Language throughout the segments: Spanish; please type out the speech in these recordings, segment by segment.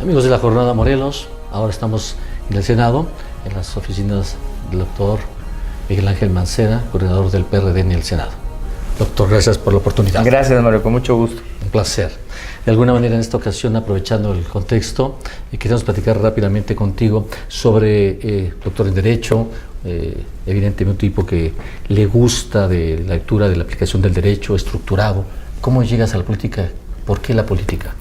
Amigos de la Jornada Morelos, ahora estamos en el Senado, en las oficinas del doctor Miguel Ángel Mancera, coordinador del PRD en el Senado. Doctor, gracias por la oportunidad. Gracias, Mario, con mucho gusto. Un placer. De alguna manera, en esta ocasión, aprovechando el contexto, queríamos platicar rápidamente contigo sobre, doctor en Derecho, evidentemente un tipo que le gusta de la lectura, de la aplicación del derecho estructurado. ¿Cómo llegas a la política? ¿Por qué la política?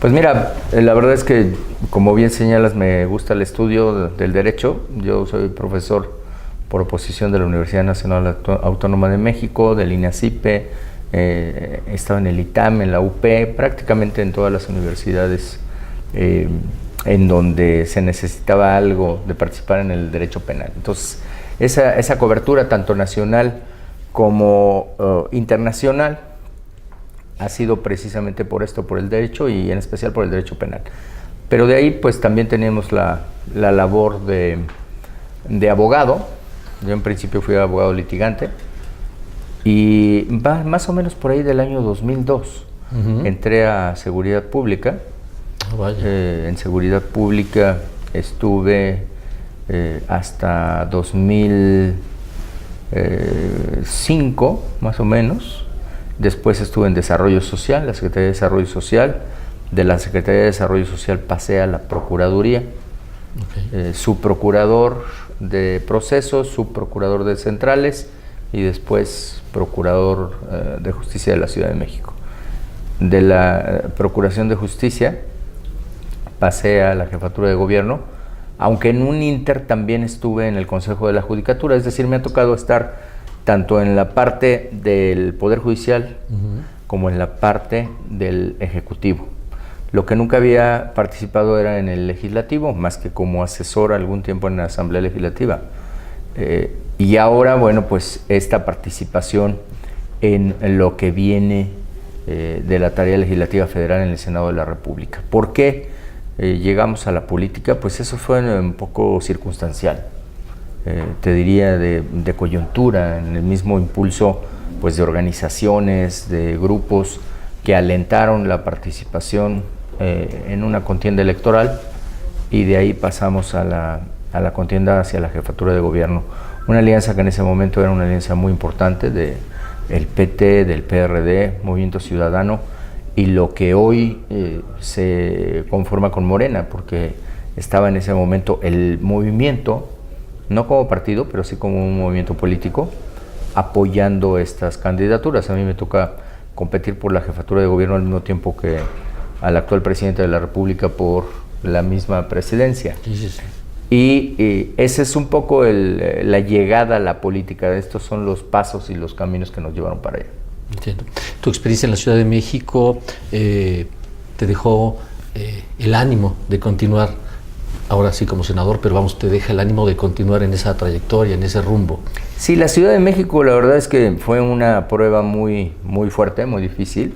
Pues mira, la verdad es que, como bien señalas, me gusta el estudio del derecho. Yo soy profesor por oposición de la Universidad Nacional Autónoma de México, del INACIPE, he estado en el ITAM, en la UP, prácticamente en todas las universidades en donde se necesitaba algo de participar en el derecho penal. Entonces, esa cobertura tanto nacional como internacional ha sido precisamente por esto, por el derecho y en especial por el derecho penal. Pero de ahí pues también tenemos la labor de abogado. Yo en principio fui abogado litigante y más o menos por ahí del año 2002 entré a Seguridad Pública. En Seguridad Pública estuve hasta 2005 más o menos. Después estuve en Desarrollo Social, la Secretaría de Desarrollo Social. De la Secretaría de Desarrollo Social pasé a la Procuraduría, subprocurador de procesos, subprocurador de centrales y después procurador de justicia de la Ciudad de México. De la Procuración de Justicia pasé a la Jefatura de Gobierno, aunque en un inter también estuve en el Consejo de la Judicatura, es decir, me ha tocado estar tanto en la parte del Poder Judicial como en la parte del Ejecutivo. Lo que nunca había participado era en el Legislativo, más que como asesor algún tiempo en la Asamblea Legislativa. Y ahora, bueno, pues esta participación en lo que viene de la tarea legislativa federal en el Senado de la República. ¿Por qué llegamos a la política? Pues eso fue un poco circunstancial. Te diría de coyuntura, en el mismo impulso pues de organizaciones, de grupos que alentaron la participación en una contienda electoral, y de ahí pasamos a la contienda hacia la jefatura de gobierno. Una alianza que en ese momento era una alianza muy importante del PT, del PRD, Movimiento Ciudadano, y lo que hoy se conforma con Morena, porque estaba en ese momento el movimiento, no como partido, pero sí como un movimiento político, apoyando estas candidaturas. A mí me toca competir por la jefatura de gobierno al mismo tiempo que al actual presidente de la República por la misma presidencia. Sí. Y ese es un poco la llegada a la política. Estos son los pasos y los caminos que nos llevaron para allá. Entiendo. Tu experiencia en la Ciudad de México te dejó el ánimo de continuar ahora sí como senador, pero vamos, te deja el ánimo de continuar en esa trayectoria, en ese rumbo. Sí, la Ciudad de México, la verdad es que fue una prueba muy fuerte, muy difícil,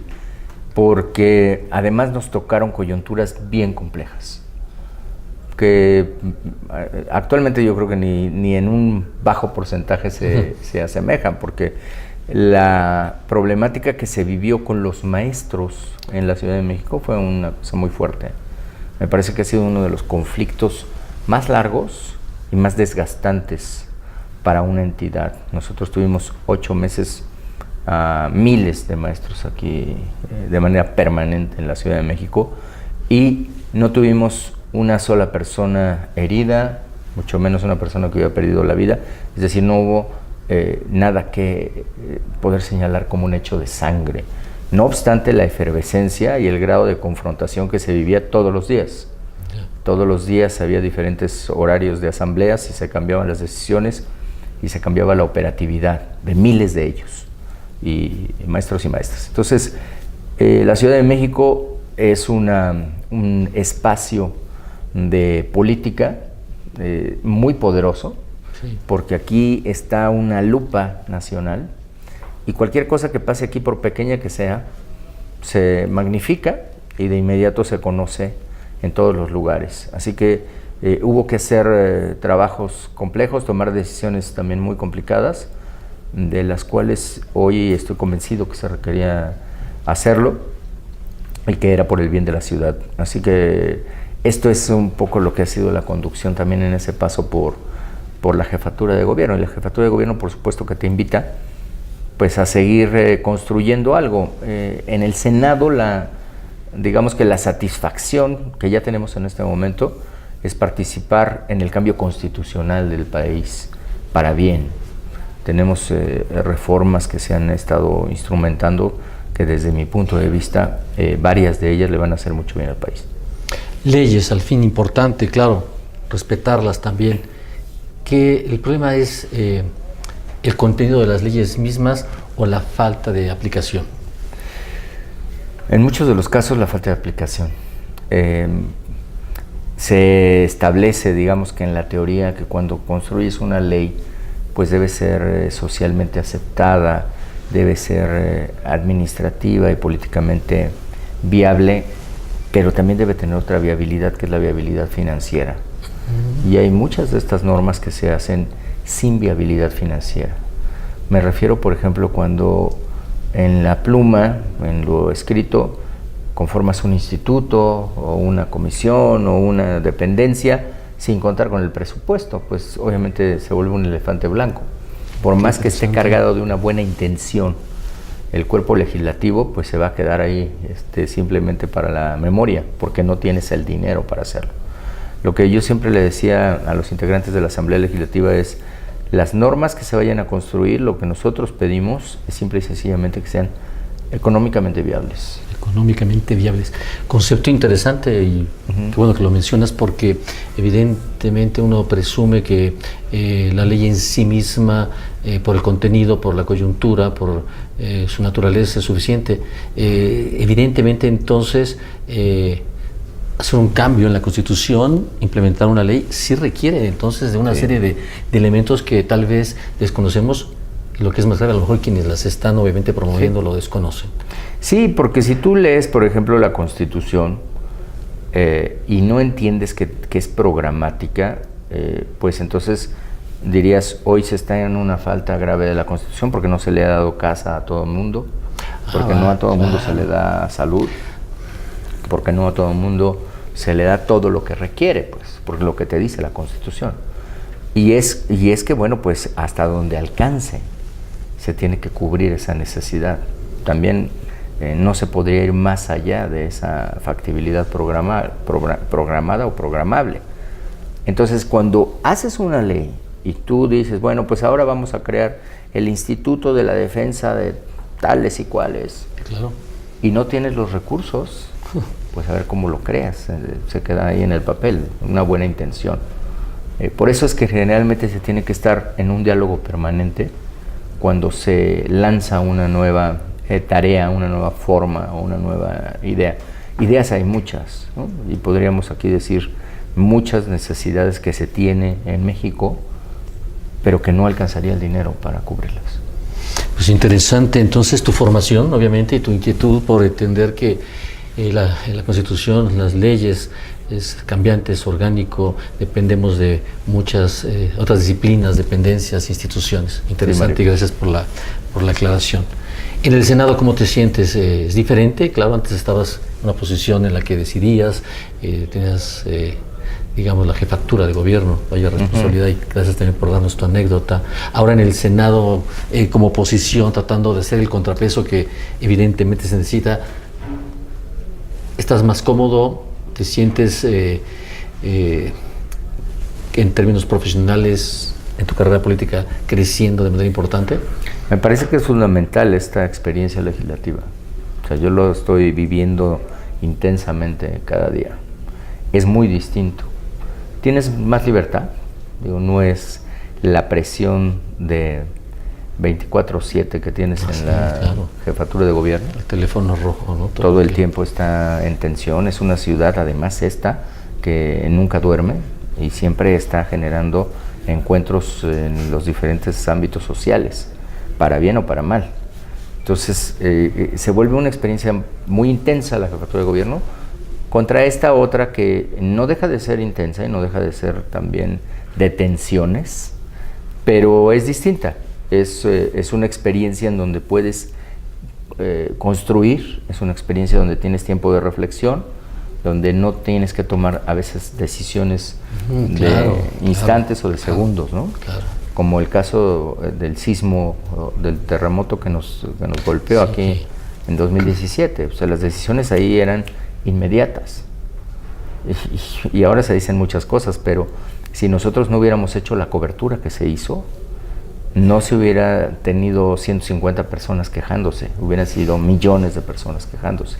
porque además nos tocaron coyunturas bien complejas, que actualmente yo creo que ni en un bajo porcentaje se asemejan, porque la problemática que se vivió con los maestros en la Ciudad de México fue una cosa muy fuerte. Me parece que ha sido uno de los conflictos más largos y más desgastantes para una entidad. Nosotros tuvimos 8 meses a miles de maestros aquí de manera permanente en la Ciudad de México, y no tuvimos una sola persona herida, mucho menos una persona que hubiera perdido la vida. Es decir, no hubo nada que poder señalar como un hecho de sangre. No obstante, la efervescencia y el grado de confrontación que se vivía todos los días. Todos los días había diferentes horarios de asambleas y se cambiaban las decisiones y se cambiaba la operatividad de miles de ellos, y maestros y maestras. Entonces, la Ciudad de México es un espacio de política muy poderoso, porque aquí está una lupa nacional. Y cualquier cosa que pase aquí, por pequeña que sea, se magnifica y de inmediato se conoce en todos los lugares. Así que hubo que hacer trabajos complejos, tomar decisiones también muy complicadas, de las cuales hoy estoy convencido que se requería hacerlo y que era por el bien de la ciudad. Así que Esto es un poco lo que ha sido la conducción también en ese paso por la jefatura de gobierno. Y la jefatura de gobierno, por supuesto, que te invita pues a seguir construyendo algo. En el Senado, digamos que la satisfacción que ya tenemos en este momento es participar en el cambio constitucional del país para bien. Tenemos reformas que se han estado instrumentando que desde mi punto de vista, varias de ellas le van a hacer mucho bien al país. Leyes, al fin, importante, claro, respetarlas también. Que el problema es el contenido de las leyes mismas o la falta de aplicación. En muchos de los casos la falta de aplicación. Se establece, digamos que en la teoría, que cuando construyes una ley, pues debe ser socialmente aceptada, debe ser administrativa y políticamente viable, pero también debe tener otra viabilidad, que es la viabilidad financiera. Y hay muchas de estas normas que se hacen sin viabilidad financiera. Me refiero, por ejemplo, cuando en la pluma, en lo escrito, conformas un instituto o una comisión o una dependencia sin contar con el presupuesto, pues obviamente se vuelve un elefante blanco. Por más que esté cargado de una buena intención, el cuerpo legislativo pues se va a quedar ahí simplemente para la memoria, porque no tienes el dinero para hacerlo. Lo que yo siempre le decía a los integrantes de la Asamblea Legislativa es: las normas que se vayan a construir, lo que nosotros pedimos es simple y sencillamente que sean económicamente viables. Económicamente viables. Concepto interesante y qué bueno que lo mencionas, porque evidentemente uno presume que la ley en sí misma, por el contenido, por la coyuntura, por su naturaleza es suficiente. Evidentemente entonces hacer un cambio en la Constitución, implementar una ley, sí requiere entonces de una serie de elementos que tal vez desconocemos. Lo que es más grave, a lo mejor quienes las están obviamente promoviendo lo desconocen. Sí, porque si tú lees, por ejemplo, la Constitución y no entiendes que es programática, pues entonces dirías: hoy se está en una falta grave de la Constitución porque no se le ha dado casa a todo el mundo, porque no a todo el mundo se le da salud, porque no a todo el mundo se le da todo lo que requiere, pues, por lo que te dice la Constitución. Y es que, bueno, pues hasta donde alcance se tiene que cubrir esa necesidad. También no se podría ir más allá de esa factibilidad programada o programable. Entonces, cuando haces una ley y tú dices: bueno, pues ahora vamos a crear el Instituto de la Defensa de tales y cuales, claro, y no tienes los recursos, pues a ver cómo lo creas, se queda ahí en el papel, una buena intención. Por eso es que generalmente se tiene que estar en un diálogo permanente cuando se lanza una nueva tarea, una nueva forma o una nueva idea. Ideas hay muchas, ¿no? Y podríamos aquí decir muchas necesidades que se tiene en México, pero que no alcanzaría el dinero para cubrirlas. Pues interesante entonces tu formación, obviamente, y tu inquietud por entender que la Constitución, las leyes, es cambiante, es orgánico, dependemos de muchas otras disciplinas, dependencias, instituciones. Interesante, sí, y gracias por la aclaración. En el Senado, ¿cómo te sientes? ¿Es diferente? Claro, antes estabas en una posición en la que decidías, tenías, digamos, la jefatura de gobierno, vaya responsabilidad, y gracias también por darnos tu anécdota. Ahora en el Senado, como oposición, tratando de hacer el contrapeso que evidentemente se necesita, ¿estás más cómodo? ¿Te sientes en términos profesionales, en tu carrera política, creciendo de manera importante? Me parece que es fundamental esta experiencia legislativa. O sea, yo lo estoy viviendo intensamente cada día. Es muy distinto. Tienes más libertad. Digo, no es la presión de 24/7 que tienes en la jefatura de gobierno. El teléfono rojo, ¿no? Todo el tiempo está en tensión. Es una ciudad, además, que nunca duerme y siempre está generando encuentros en los diferentes ámbitos sociales, para bien o para mal. Entonces, se vuelve una experiencia muy intensa la jefatura de gobierno contra esta otra que no deja de ser intensa y no deja de ser también de tensiones, pero es distinta. Es una experiencia en donde puedes construir, es una experiencia donde tienes tiempo de reflexión, donde no tienes que tomar a veces decisiones Claro, de instantes o de segundos, ¿no? Claro. Como el caso del sismo, del terremoto que nos golpeó aquí en 2017. O sea, las decisiones ahí eran inmediatas. Y ahora se dicen muchas cosas, pero si nosotros no hubiéramos hecho la cobertura que se hizo, no se hubiera tenido 150 personas quejándose, hubieran sido millones de personas quejándose.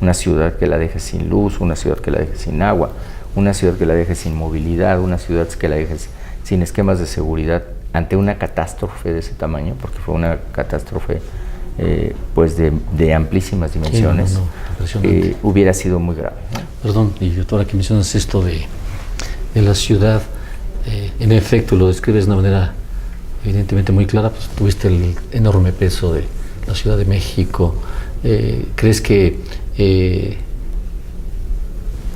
Una ciudad que la deje sin luz, una ciudad que la deje sin agua, una ciudad que la deje sin movilidad, una ciudad que la deje sin esquemas de seguridad ante una catástrofe de ese tamaño, porque fue una catástrofe pues de amplísimas dimensiones, hubiera sido muy grave, ¿no? Perdón, y ahora que mencionas esto de la ciudad, en efecto lo describes de una manera evidentemente muy clara, pues tuviste el enorme peso de la Ciudad de México. ¿Crees que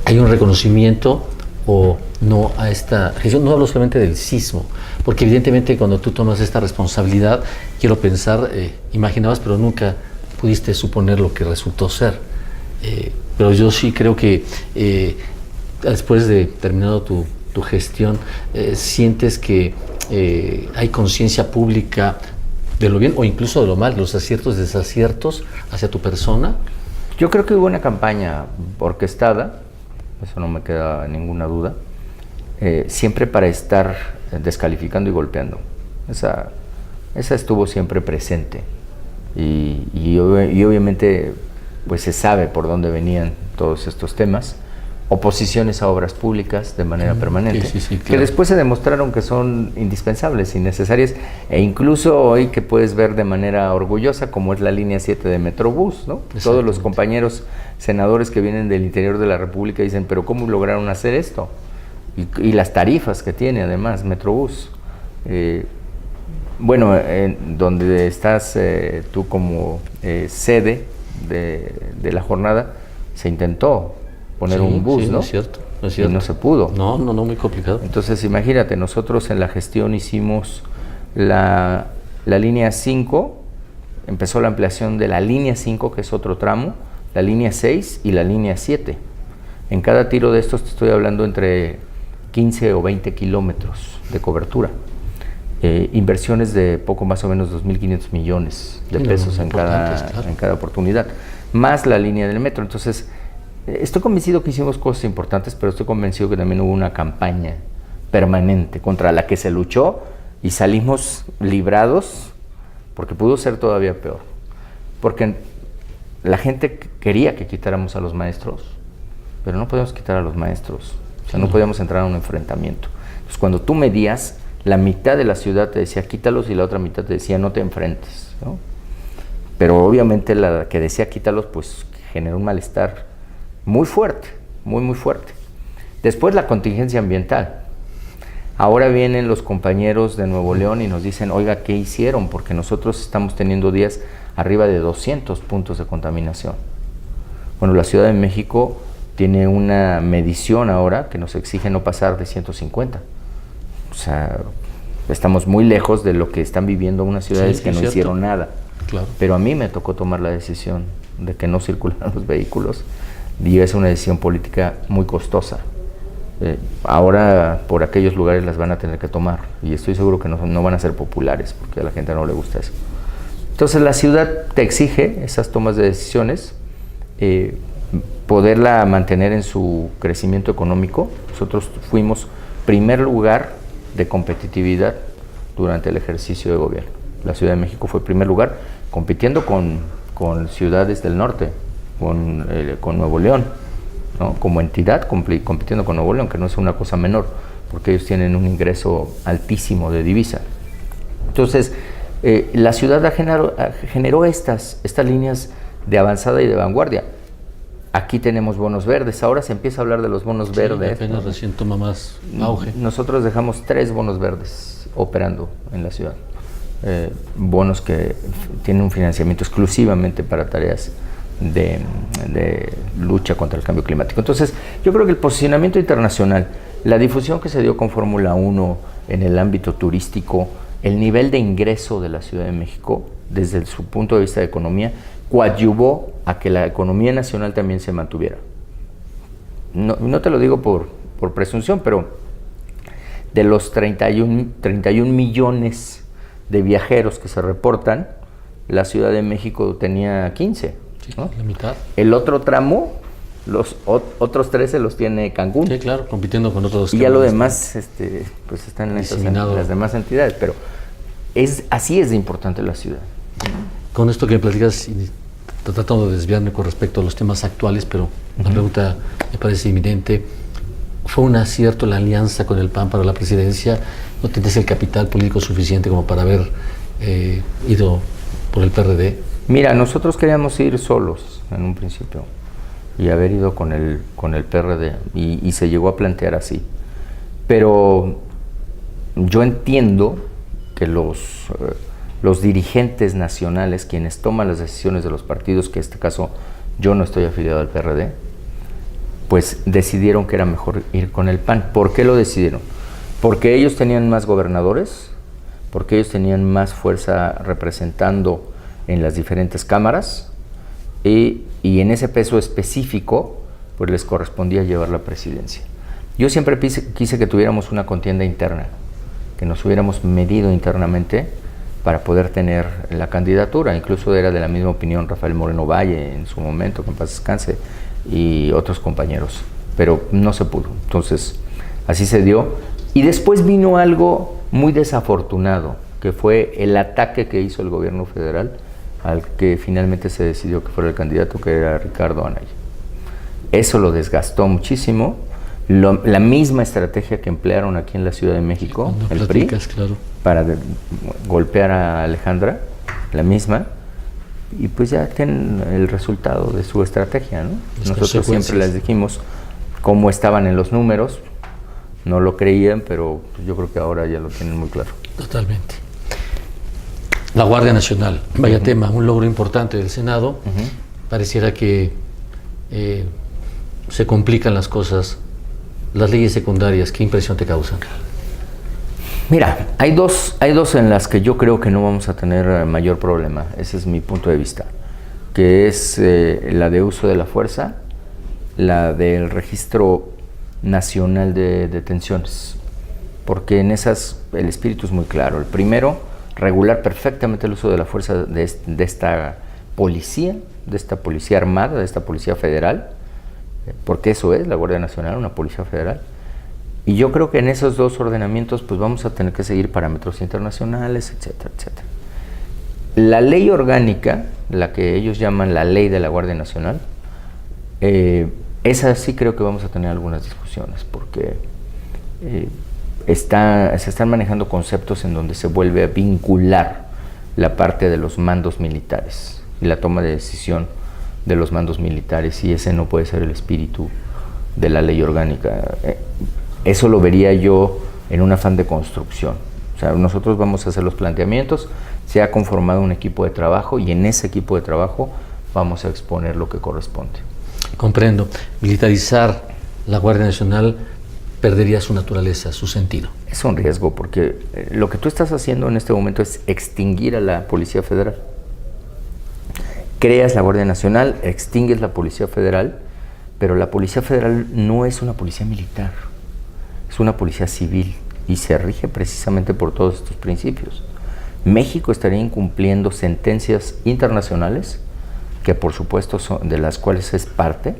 hay un reconocimiento o no a esta gestión? No hablo solamente del sismo, porque evidentemente cuando tú tomas esta responsabilidad, quiero pensar, imaginabas, pero nunca pudiste suponer lo que resultó ser. Pero yo sí creo que después de terminado tu gestión, sientes que hay conciencia pública de lo bien o incluso de lo mal, los aciertos y desaciertos hacia tu persona. Yo creo que hubo una campaña orquestada, eso no me queda ninguna duda, siempre para estar descalificando y golpeando. Esa estuvo siempre presente y obviamente pues se sabe por dónde venían todos estos temas. Oposiciones a obras públicas de manera permanente, claro, que después se demostraron que son indispensables, innecesarias, e incluso hoy que puedes ver de manera orgullosa como es la línea 7 de Metrobús, ¿no? Todos los compañeros senadores que vienen del interior de la República dicen, pero ¿cómo lograron hacer esto? Y las tarifas que tiene además Metrobús. Bueno, donde estás tú como sede de la jornada, se intentó poner un bus, ¿no? Es cierto. Y no se pudo. No, muy complicado. Entonces, imagínate, nosotros en la gestión hicimos la línea 5, empezó la ampliación de la línea 5, que es otro tramo, la línea 6 y la línea 7. En cada tiro de estos te estoy hablando entre 15 o 20 kilómetros de cobertura. Inversiones de poco más o menos 2.500 millones de pesos en cada oportunidad, más la línea del metro. Entonces, estoy convencido que hicimos cosas importantes, pero estoy convencido que también hubo una campaña permanente contra la que se luchó y salimos librados, porque pudo ser todavía peor. Porque la gente quería que quitáramos a los maestros, pero no podíamos quitar a los maestros. O sea, no podíamos entrar a un enfrentamiento. Entonces, cuando tú medías, la mitad de la ciudad te decía quítalos y la otra mitad te decía no te enfrentes, ¿no? Pero obviamente la que decía quítalos, pues generó un malestar muy fuerte, muy fuerte. Después la contingencia ambiental. Ahora vienen los compañeros de Nuevo León y nos dicen, oiga, ¿qué hicieron? Porque nosotros estamos teniendo días arriba de 200 puntos de contaminación. Bueno, la Ciudad de México tiene una medición ahora que nos exige no pasar de 150. O sea, estamos muy lejos de lo que están viviendo unas ciudades que no hicieron nada. Claro. Pero a mí me tocó tomar la decisión de que no circularan los vehículos. Y es una decisión política muy costosa. Ahora por aquellos lugares las van a tener que tomar y estoy seguro que no van a ser populares porque a la gente no le gusta eso. Entonces la ciudad te exige esas tomas de decisiones, poderla mantener en su crecimiento económico. Nosotros fuimos primer lugar de competitividad durante el ejercicio de gobierno. La Ciudad de México fue primer lugar compitiendo con ciudades del norte, con Nuevo León, ¿no? Como entidad compitiendo con Nuevo León, que no es una cosa menor, porque ellos tienen un ingreso altísimo de divisa. Entonces, la ciudad generó estas líneas de avanzada y de vanguardia. Aquí tenemos bonos verdes, ahora se empieza a hablar de los bonos verdes. Apenas recién toma más auge. Nosotros dejamos 3 bonos verdes operando en la ciudad. Bonos que tienen un financiamiento exclusivamente para tareas de lucha contra el cambio climático. Entonces, yo creo que el posicionamiento internacional, la difusión que se dio con Fórmula 1 en el ámbito turístico, el nivel de ingreso de la Ciudad de México, desde su punto de vista de economía, coadyuvó a que la economía nacional también se mantuviera. no te lo digo por presunción, pero de los 31 millones de viajeros que se reportan, la Ciudad de México tenía 15. Sí, ¿no? la mitad. El otro tramo, los otros 13 los tiene Cancún. Sí, claro, compitiendo con otros. Y ya lo demás pues están en las demás entidades, pero así es de importante la ciudad. Con esto que me platicas, y tratando de desviarme con respecto a los temas actuales, pero la pregunta me parece inminente. ¿Fue un acierto la alianza con el PAN para la presidencia? ¿No tienes el capital político suficiente como para haber ido por el PRD? Mira, nosotros queríamos ir solos en un principio y haber ido con el PRD y se llegó a plantear así. Pero yo entiendo que los dirigentes nacionales, quienes toman las decisiones de los partidos, que en este caso yo no estoy afiliado al PRD, pues decidieron que era mejor ir con el PAN. ¿Por qué lo decidieron? Porque ellos tenían más gobernadores, porque ellos tenían más fuerza representando en las diferentes cámaras y en ese peso específico pues les correspondía llevar la presidencia. Yo siempre quise que tuviéramos una contienda interna, que nos hubiéramos medido internamente para poder tener la candidatura. Incluso era de la misma opinión Rafael Moreno Valle en su momento, que en paz descanse, y otros compañeros, pero no se pudo. Entonces, así se dio. Y después vino algo muy desafortunado, que fue el ataque que hizo el gobierno federal al que finalmente se decidió que fuera el candidato, que era Ricardo Anaya. Eso lo desgastó muchísimo. La misma estrategia que emplearon aquí en la Ciudad de México, el PRI, claro, para golpear a Alejandra, la misma, y pues ya tienen el resultado de su estrategia, ¿no? Nosotros siempre les dijimos cómo estaban en los números, no lo creían, pero pues yo creo que ahora ya lo tienen muy claro. Totalmente. La Guardia Nacional, vaya tema, un logro importante del Senado. Pareciera que se complican las cosas. Las leyes secundarias, ¿qué impresión te causan? Mira, hay dos en las que yo creo que no vamos a tener mayor problema, ese es mi punto de vista, que es la de uso de la fuerza, la del Registro Nacional de Detenciones, porque en esas el espíritu es muy claro. El primero, regular perfectamente el uso de la fuerza de esta policía armada, de esta policía federal, porque eso es la Guardia Nacional, una policía federal. Y yo creo que en esos dos ordenamientos pues vamos a tener que seguir parámetros internacionales, etcétera, etcétera. La ley orgánica, la que ellos llaman la ley de la Guardia Nacional, esa sí creo que vamos a tener algunas discusiones, porque se están manejando conceptos en donde se vuelve a vincular la parte de los mandos militares y la toma de decisión de los mandos militares, y ese no puede ser el espíritu de la ley orgánica. Eso lo vería yo en un afán de construcción. O sea, nosotros vamos a hacer los planteamientos, se ha conformado un equipo de trabajo y en ese equipo de trabajo vamos a exponer lo que corresponde. Comprendo. Militarizar la Guardia Nacional perdería su naturaleza, su sentido. Es un riesgo porque lo que tú estás haciendo en este momento es extinguir a la Policía Federal. Creas la Guardia Nacional, extingues la Policía Federal, pero la Policía Federal no es una policía militar, es una policía civil y se rige precisamente por todos estos principios. México estaría incumpliendo sentencias internacionales, que por supuesto son de las cuales es parte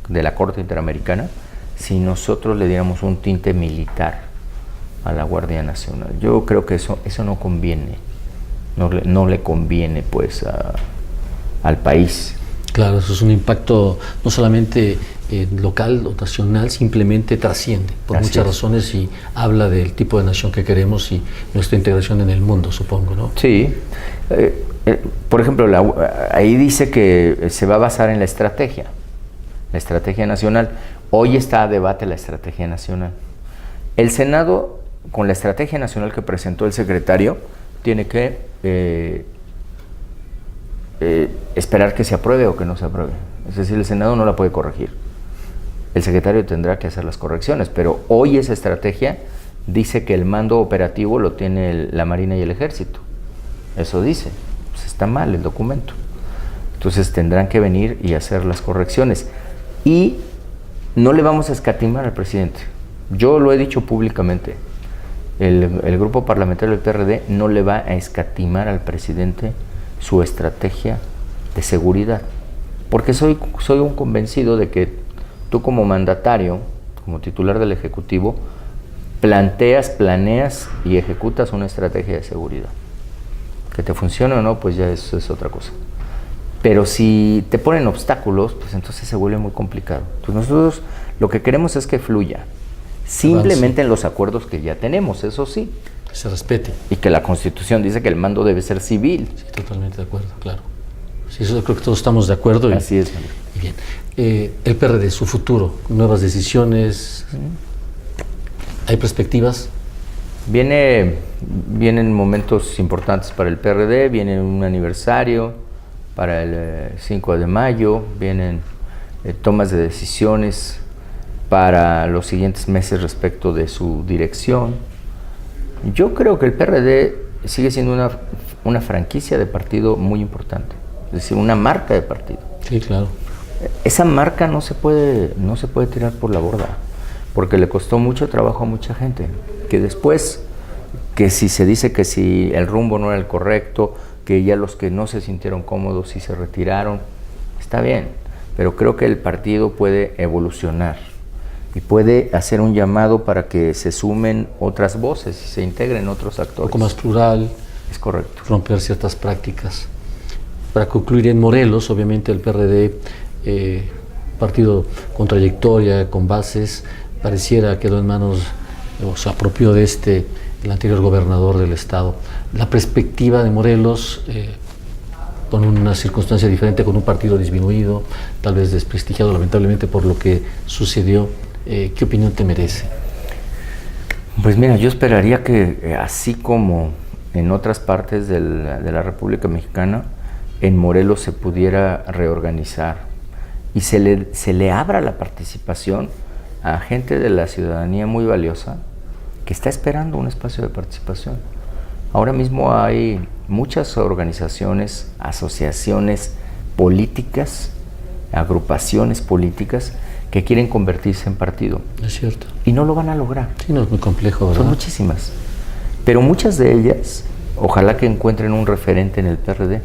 de la Corte Interamericana, si nosotros le diéramos un tinte militar a la Guardia Nacional. Yo creo que eso no conviene, no le conviene pues al país. Claro, eso es un impacto no solamente local o nacional, simplemente trasciende por Así muchas es. razones y habla del tipo de nación que queremos y nuestra integración en el mundo, supongo, ¿no? Sí. Por ejemplo, ahí dice que se va a basar en la estrategia nacional. Hoy está a debate la estrategia nacional. El Senado, con la estrategia nacional que presentó el secretario, tiene que esperar que se apruebe o que no se apruebe. Es decir, el Senado no la puede corregir. El secretario tendrá que hacer las correcciones, pero hoy esa estrategia dice que el mando operativo lo tiene la Marina y el Ejército. Eso dice. Pues está mal el documento. Entonces tendrán que venir y hacer las correcciones. Y no le vamos a escatimar al presidente. Yo lo he dicho públicamente. El grupo parlamentario del PRD no le va a escatimar al presidente su estrategia de seguridad. Porque soy un convencido de que tú como mandatario, como titular del Ejecutivo, planteas, planeas y ejecutas una estrategia de seguridad. Que te funcione o no, pues ya eso es otra cosa. Pero si te ponen obstáculos, pues entonces se vuelve muy complicado. Entonces nosotros lo que queremos es que fluya, simplemente en los acuerdos que ya tenemos, eso sí. Que se respete. Y que la Constitución dice que el mando debe ser civil. Sí, totalmente de acuerdo, claro. Sí, eso creo que todos estamos de acuerdo. Así es. Y bien. El PRD, su futuro, nuevas decisiones, ¿hay perspectivas? Vienen momentos importantes para el PRD, viene un aniversario para el 5 de mayo, vienen tomas de decisiones para los siguientes meses respecto de su dirección. Yo creo que el PRD sigue siendo una franquicia de partido muy importante, es decir, una marca de partido. Sí, claro. Esa marca no se puede tirar por la borda, porque le costó mucho trabajo a mucha gente, que después, que si se dice que si el rumbo no era el correcto, que ya los que no se sintieron cómodos sí se retiraron, está bien, pero creo que el partido puede evolucionar y puede hacer un llamado para que se sumen otras voces y se integren otros actores. Un poco más plural. Es correcto. Romper ciertas prácticas. Para concluir, en Morelos, obviamente el PRD, partido con trayectoria, con bases, pareciera quedó en manos, o se apropió de el anterior gobernador del estado. La perspectiva de Morelos, con una circunstancia diferente, con un partido disminuido, tal vez desprestigiado lamentablemente por lo que sucedió, ¿qué opinión te merece? Pues mira, yo esperaría que así como en otras partes de la República Mexicana, en Morelos se pudiera reorganizar y se le abra la participación a gente de la ciudadanía muy valiosa que está esperando un espacio de participación. Ahora mismo hay muchas organizaciones, asociaciones políticas, agrupaciones políticas que quieren convertirse en partido. Es cierto. Y no lo van a lograr. Sí, no es muy complejo, ¿verdad? Son muchísimas. Pero muchas de ellas, ojalá que encuentren un referente en el PRD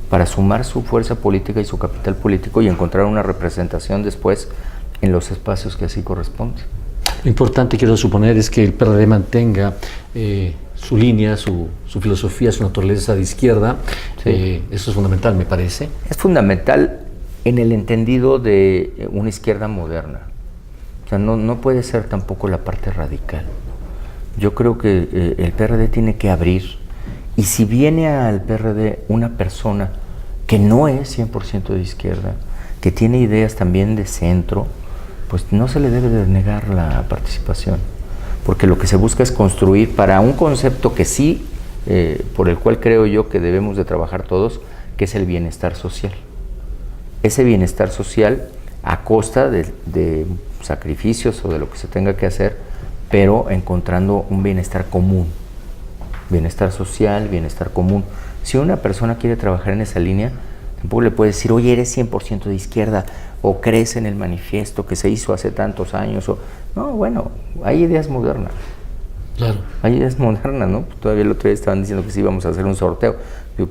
para sumar su fuerza política y su capital político y encontrar una representación después en los espacios que así corresponden. Lo importante, quiero suponer, es que el PRD mantenga su línea, su filosofía, su naturaleza de izquierda. Sí. Eso es fundamental, me parece. Es fundamental en el entendido de una izquierda moderna. O sea, no puede ser tampoco la parte radical. Yo creo que el PRD tiene que abrir, y si viene al PRD una persona que no es 100% de izquierda, que tiene ideas también de centro, pues no se le debe de negar la participación, porque lo que se busca es construir para un concepto que sí, por el cual creo yo que debemos de trabajar todos, que es el bienestar social. Ese bienestar social a costa de sacrificios o de lo que se tenga que hacer, pero encontrando un bienestar común, bienestar social, bienestar común. Si una persona quiere trabajar en esa línea, tampoco le puede decir, oye, eres 100% de izquierda, o crees en el manifiesto que se hizo hace tantos años, o no, bueno, hay ideas modernas. Claro. Hay ideas modernas, ¿no? Todavía el otro día estaban diciendo que sí íbamos a hacer un sorteo.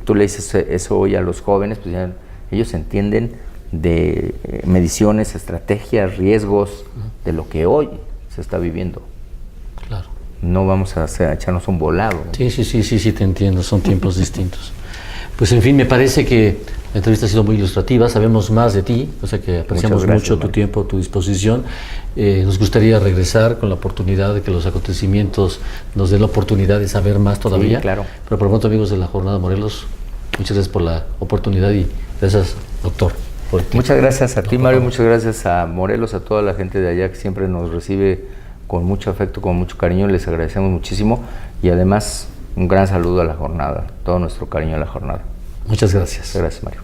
Tú le dices eso hoy a los jóvenes, pues ya ellos entienden de mediciones, estrategias, riesgos, de lo que hoy se está viviendo. Claro. No vamos a echarnos un volado, ¿no? Sí, te entiendo, son tiempos distintos. Pues en fin, me parece que la entrevista ha sido muy ilustrativa, sabemos más de ti, o sea que apreciamos mucho tu tiempo, tu disposición. Nos gustaría regresar con la oportunidad de que los acontecimientos nos den la oportunidad de saber más todavía. Sí, claro. Pero por lo pronto, amigos de la Jornada Morelos, muchas gracias por la oportunidad y gracias, doctor. Muchas gracias a ti, Mario, muchas gracias a Morelos, a toda la gente de allá que siempre nos recibe con mucho afecto, con mucho cariño, les agradecemos muchísimo y además un gran saludo a la jornada, todo nuestro cariño a la jornada. Muchas gracias. Gracias, Mario.